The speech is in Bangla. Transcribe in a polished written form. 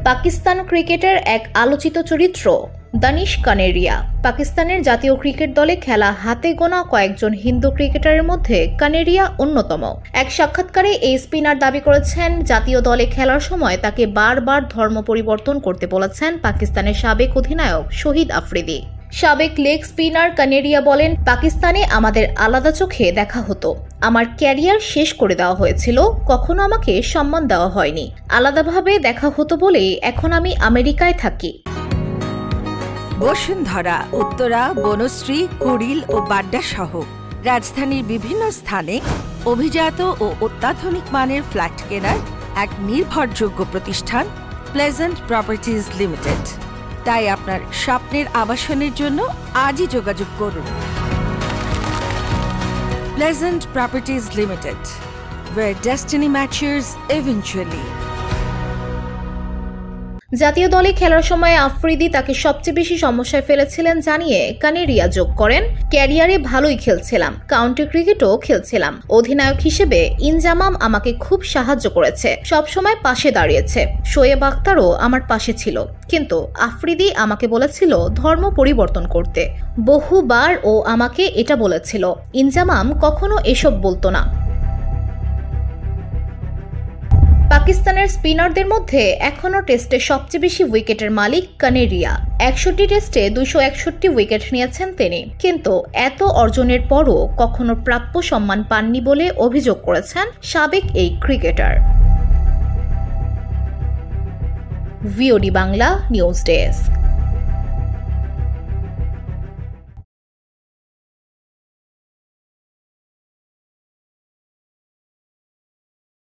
পাকিস্তান ক্রিকেটের এক আলোচিত চরিত্র দানিশ কানেরিয়া। পাকিস্তানের জাতীয় ক্রিকেট দলে খেলা হাতে গোনা কয়েকজন হিন্দু ক্রিকেটারের মধ্যে কানেরিয়া অন্যতম। এক সাক্ষাৎকারে এই স্পিনার দাবি করেছেন, জাতীয় দলে খেলার সময় তাকে বারবার ধর্ম পরিবর্তন করতে বলেছেন পাকিস্তানের সাবেক অধিনায়ক শহীদ আফ্রিদি। সাবেক লেগ স্পিনার কানেরিয়া বলেন, পাকিস্তানে আমাদের আলাদা চোখে দেখা হতো। আমার ক্যারিয়ার শেষ করে দেওয়া হয়েছিল, কখনো আমাকে সম্মান দেওয়া হয়নি। আলাদাভাবে দেখা হতো বলে এখন আমি আমেরিকায় থাকি। বসুন্ধরা, উত্তরা, বনশ্রী, কুড়িল ও বাড্ডা সহ রাজধানীর বিভিন্ন স্থানে অভিজাত ও অত্যাধুনিক মানের ফ্ল্যাট কেনার এক নির্ভরযোগ্য প্রতিষ্ঠান প্লেজেন্ট প্রপার্টিজ লিমিটেড। তাই আপনার স্বপ্নের আবাসনের জন্য আজই যোগাযোগ করুন। Pleasant properties limited, where destiny matches eventually। জাতীয় দলে খেলার সময় আফ্রিদি তাকে সবচেয়ে বেশি সমস্যায় ফেলেছিলেন জানিয়ে কানেরিয়া যোগ করেন, ক্যারিয়ারে ভালোই খেলছিলাম, কাউন্টি ক্রিকেটও খেলছিলাম। অধিনায়ক হিসেবে ইনজামাম আমাকে খুব সাহায্য করেছে, সবসময় পাশে দাঁড়িয়েছে। শোয়েব আখতারও আমার পাশে ছিল, কিন্তু আফ্রিদি আমাকে বলেছিল ধর্ম পরিবর্তন করতে। বহুবার ও আমাকে এটা বলেছিল। ইনজামাম কখনো এসব বলতো না। পাকিস্তানের স্পিনারদের মধ্যে এখনও টেস্টে সবচেয়ে বেশি উইকেটের মালিক কানেরিয়া। 61 টেস্টে 261 উইকেট নিয়েছেন তিনি, কিন্তু এত অর্জনের পরও কখনো প্রাপ্য সম্মান পাননি বলে অভিযোগ করেছেন সাবেক এই cricketer. VOD Bangla news desk.